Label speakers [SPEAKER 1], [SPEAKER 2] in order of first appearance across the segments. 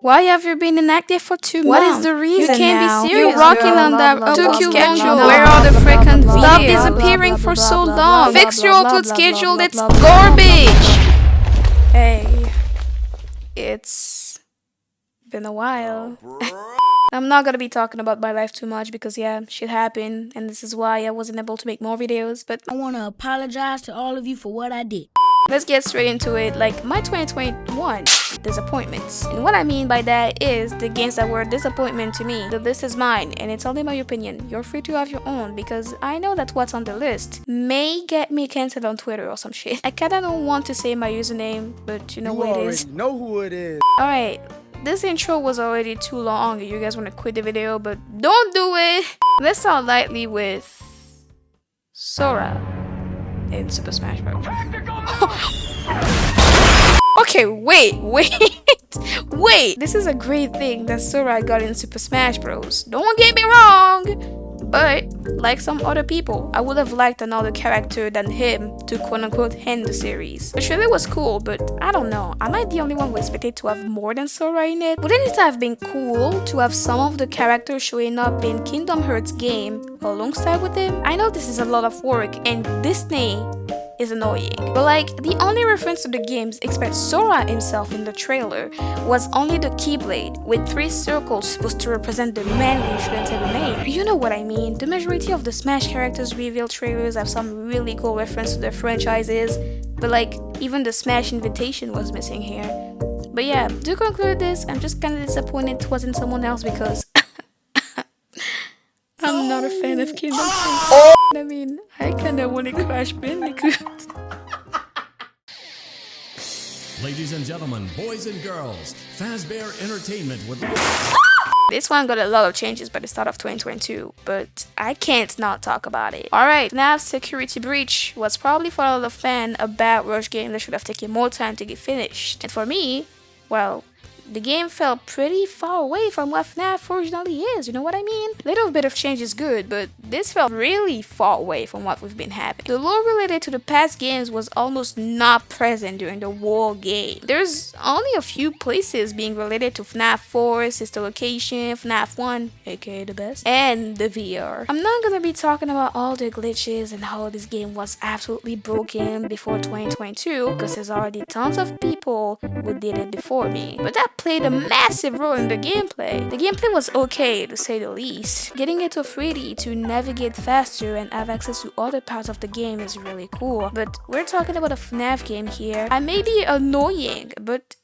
[SPEAKER 1] Why have you been inactive for 2 months?
[SPEAKER 2] What is the reason
[SPEAKER 1] You can't
[SPEAKER 2] now?
[SPEAKER 1] be serious.
[SPEAKER 2] You're rocking
[SPEAKER 1] girl.
[SPEAKER 2] on that
[SPEAKER 1] Took you long.
[SPEAKER 2] schedule.
[SPEAKER 1] Where are the freaking videos? Stop
[SPEAKER 2] Blah, blah,
[SPEAKER 1] disappearing
[SPEAKER 2] blah,
[SPEAKER 1] for
[SPEAKER 2] blah,
[SPEAKER 1] so
[SPEAKER 2] blah,
[SPEAKER 1] long.
[SPEAKER 2] blah,
[SPEAKER 1] Fix
[SPEAKER 2] blah,
[SPEAKER 1] your
[SPEAKER 2] blah,
[SPEAKER 1] upload
[SPEAKER 2] blah,
[SPEAKER 1] schedule.
[SPEAKER 2] blah,
[SPEAKER 1] It's
[SPEAKER 2] blah, blah, blah, blah,
[SPEAKER 1] garbage. Hey, it's been a while. I'm not gonna be talking about my life too much because yeah, shit happened and this is why I wasn't able to make more videos, but
[SPEAKER 2] I want to apologize to all of you for what I did.
[SPEAKER 1] let's get straight into it. Like my 2021 disappointments. And what I mean by that is the games that were a disappointment to me. The list is mine and it's only my opinion. You're free to have your own because I know that what's on the list may get me cancelled on Twitter or some shit. I kinda don't want to say my username, but you know what it is.
[SPEAKER 3] You know who it is.
[SPEAKER 1] Alright, this intro was already too long. You guys want to quit the video, but don't do it. Let's start lightly with Sora in Super Smash Bros. Okay, wait. Wait. This is a great thing that Sora got in Super Smash Bros. Don't get me wrong. But, like some other people, I would have liked another character than him to quote-unquote end the series. The trailer was cool, but I don't know, am I the only one who expected to have more than Sora in it? Wouldn't it have been cool to have some of the characters showing up in Kingdom Hearts game alongside with him? I know this is a lot of work, and Disney is annoying. But like, the only reference to the games except Sora himself in the trailer was only the Keyblade with 3 circles supposed to represent the man who shouldn't have a name. You know what I mean? The majority of the Smash characters reveal trailers have some really cool reference to their franchises, but like, even the Smash invitation was missing here. But yeah, to conclude this, I'm just kinda disappointed it wasn't someone else because I'm not a fan of Kingdom Hearts. I mean, I kinda wanna Crash Bandicoot.
[SPEAKER 4] Ladies and gentlemen, boys and girls, Fazbear Entertainment would...
[SPEAKER 1] This one got a lot of changes by the start of 2022, but I can't not talk about it. Alright, FNAF Security Breach was probably for a lot of fans a bad rush game that should have taken more time to get finished. And for me, well, the game felt pretty far away from what FNAF originally is, you know what I mean? Little bit of change is good, but this felt really far away from what we've been having. The lore related to the past games was almost not present during the whole game. There's only a few places being related to FNAF 4, Sister Location, FNAF 1, aka the best, and the VR. I'm not gonna be talking about all the glitches and how this game was absolutely broken before 2022, because there's already tons of people who did it before me. But that played a massive role in the gameplay. The gameplay was okay, to say the least. Getting it to 3D to navigate faster and have access to other parts of the game is really cool. But we're talking about a FNAF game here. I may be annoying, but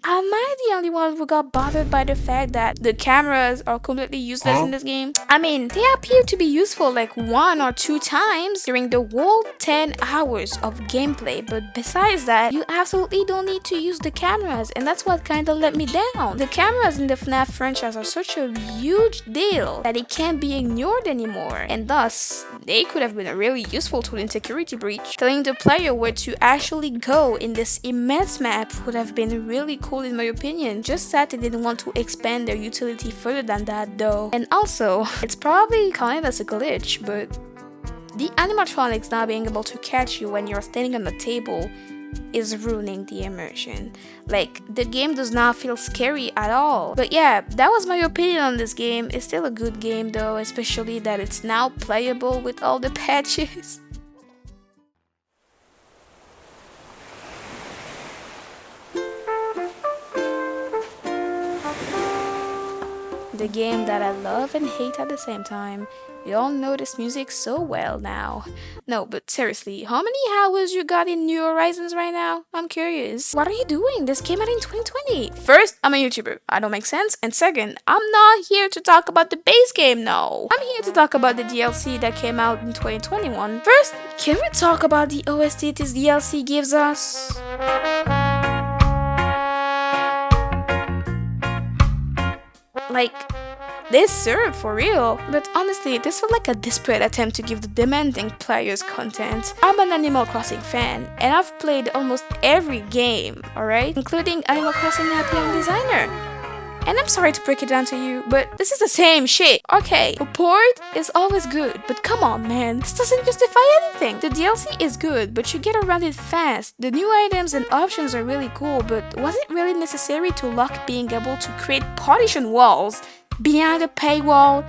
[SPEAKER 1] am I the only one who got bothered by the fact that the cameras are completely useless in this game? I mean, they appear to be useful like 1 or 2 times during the whole 10 hours of gameplay, but besides that, you absolutely don't need to use the cameras, and that's what kinda let me down. The cameras in the FNAF franchise are such a huge deal that it can't be ignored anymore, and thus, they could have been a really useful tool in Security Breach. Telling the player where to actually go in this immense map would have been really cool in my opinion. Just that they didn't want to expand their utility further than that though. And also, it's probably counted as a glitch, but the animatronics not being able to catch you when you're standing on the table is ruining the immersion. Like, the game does not feel scary at all. But yeah, that was my opinion on this game. It's still a good game though, especially that it's now playable with all the patches. The game that I love and hate at the same time. You all know this music so well now. No, but seriously, how many hours you got in New Horizons right now? I'm curious. What are you doing? This came out in 2020. First, I'm a YouTuber. I don't make sense. And second, I'm not here to talk about the base game, no. I'm here to talk about the DLC that came out in 2021. First, can we talk about the OST this DLC gives us? Like, they serve for real. But honestly, this felt like a desperate attempt to give the demanding players content. I'm an Animal Crossing fan, and I've played almost every game, alright? Including Animal Crossing Happy Home Designer. And I'm sorry to break it down to you, but this is the same shit. Okay, a port is always good, but come on, man, this doesn't justify anything. The DLC is good, but you get around it fast. The new items and options are really cool, but was it really necessary to lock being able to create partition walls behind a paywall?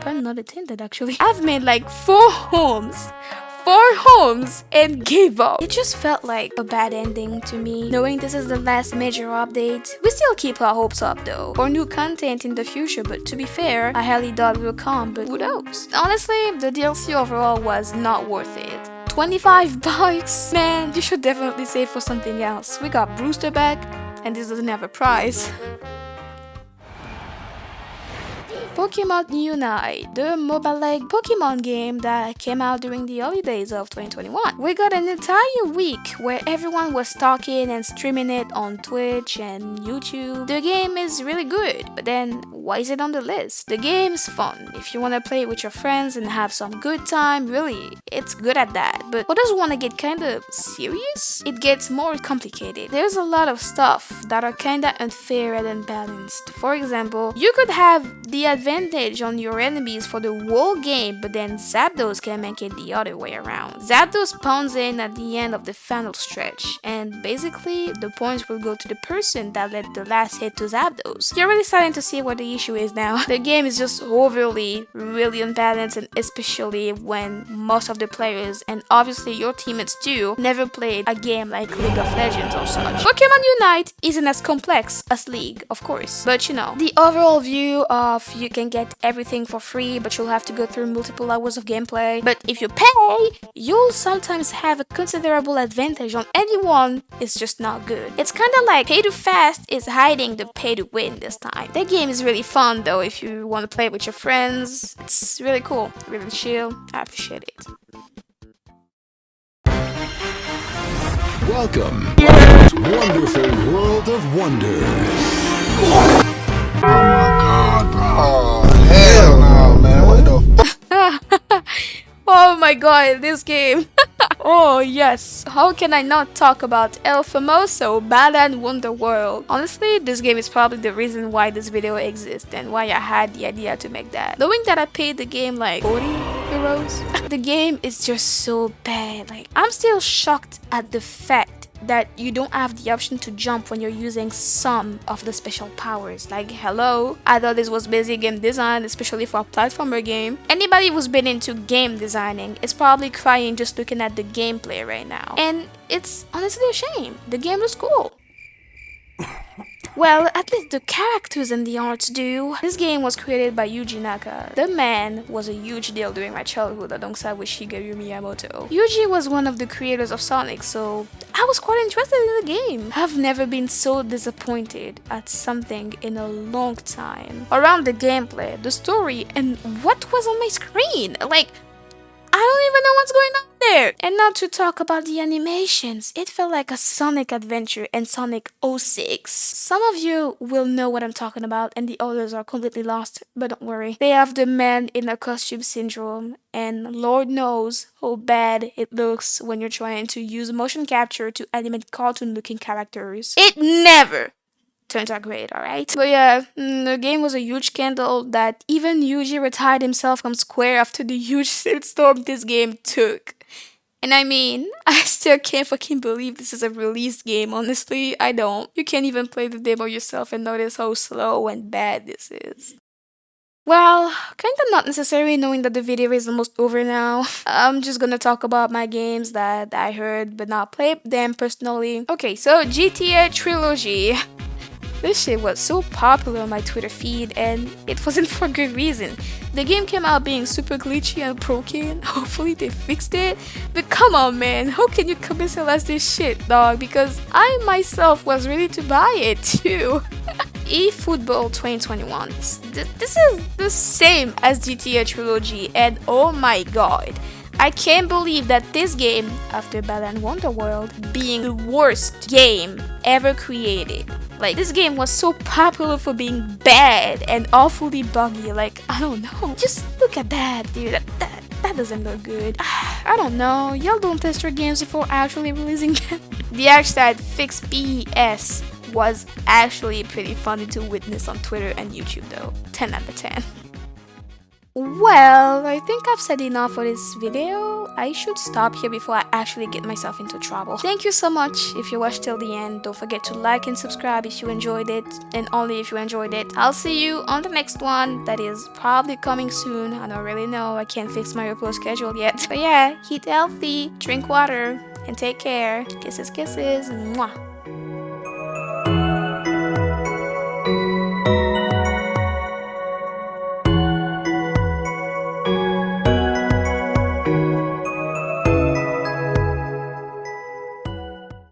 [SPEAKER 1] Pun not intended, actually. I've made like 4 homes and gave up. It just felt like a bad ending to me, knowing this is the last major update. We still keep our hopes up though, for new content in the future, but to be fair, I highly doubt it will come, but who knows? Honestly, the DLC overall was not worth it. 25 bucks? Man, you should definitely save for something else. We got Brewster back, and this doesn't have a price. Pokmon Unite, the mobile-like Pokemon game that came out during the early days of 2021. We got an entire week where everyone was talking and streaming it on Twitch and YouTube. The game is really good, but then why is it on the list? The game's fun. If you want to play it with your friends and have some good time, really, it's good at that. But what does want to get kinda serious? It gets more complicated. There's a lot of stuff that are kinda unfair and unbalanced. For example, you could have the advantage on your enemies for the whole game, but then Zapdos can make it the other way around. Zapdos spawns in at the end of the final stretch, and basically the points will go to the person that led the last hit to Zapdos. You're really starting to see what the issue is now. The game is just overly really unbalanced, and especially when most of the players, and obviously your teammates too, never played a game like League of Legends or such. Pokemon Unite isn't as complex as League, of course, but you know, the overall view of you can get everything for free, but you'll have to go through multiple hours of gameplay. But if you pay, you'll sometimes have a considerable advantage on anyone. It's just not good. It's kind of like pay to fast is hiding the pay to win this time. The game is really fun though if you want to play with your friends. It's really cool, really chill. I appreciate it.
[SPEAKER 4] Welcome to this wonderful world of wonders.
[SPEAKER 3] Oh my god, bro. Oh, hell no, man. What the
[SPEAKER 1] Oh my god, this game. Oh yes, how can I not talk about El Famoso Balan Wonder World? Honestly, this game is probably the reason why this video exists and why I had the idea to make that. Knowing that I paid the game like 40 euros, the game is just so bad. Like, I'm still shocked at the fact that you don't have the option to jump when you're using some of the special powers. Like, hello, I thought this was basic game design, especially for a platformer game. Anybody who's been into game designing is probably crying just looking at the gameplay right now. And it's honestly a shame. The game was cool. Well, at least the characters and the arts do. This game was created by Yuji Naka. The man was a huge deal during my childhood alongside with Shigeru Miyamoto. Yuji was one of the creators of Sonic, so I was quite interested in the game. I've never been so disappointed at something in a long time. Around the gameplay, the story, and what was on my screen. Like, I don't even know what's going on there. And not to talk about the animations. It felt like a Sonic adventure and Sonic 06. Some of you will know what I'm talking about and the others are completely lost, but don't worry. They have the man in a costume syndrome, and Lord knows how bad it looks when you're trying to use motion capture to animate cartoon looking characters. It never turns out great, alright? But yeah, the game was a huge scandal that even Yuji retired himself from Square after the huge shitstorm this game took. And I mean, I still can't fucking believe this is a released game, honestly, I don't. You can't even play the demo yourself and notice how slow and bad this is. Well, kinda not necessary knowing that the video is almost over now. I'm just gonna talk about my games that I heard but not played them personally. Okay, so GTA Trilogy. This shit was so popular on my Twitter feed, and it wasn't for good reason. The game came out being super glitchy and broken. Hopefully they fixed it. But come on, man, how can you commercialize this shit, dog? Because I myself was ready to buy it too. eFootball 2021. This is the same as GTA Trilogy, and oh my god, I can't believe that this game, after Balan Wonderworld, being the worst game ever created. Like, this game was so popular for being bad and awfully buggy. Like, I don't know. Just look at that, dude. That doesn't look good. I don't know. Y'all don't test your games before actually releasing them. The hashtag FixPS was actually pretty funny to witness on Twitter and YouTube though. 10 out of 10. Well, I think I've said enough for this video. I should stop here before I actually get myself into trouble. Thank you so much if you watched till the end. Don't forget to like and subscribe if you enjoyed it, and only if you enjoyed it. I'll see you on the next one that is probably coming soon. I don't really know. I can't fix my upload schedule yet. But yeah, eat healthy, drink water, and take care. Kisses, kisses. Mwah.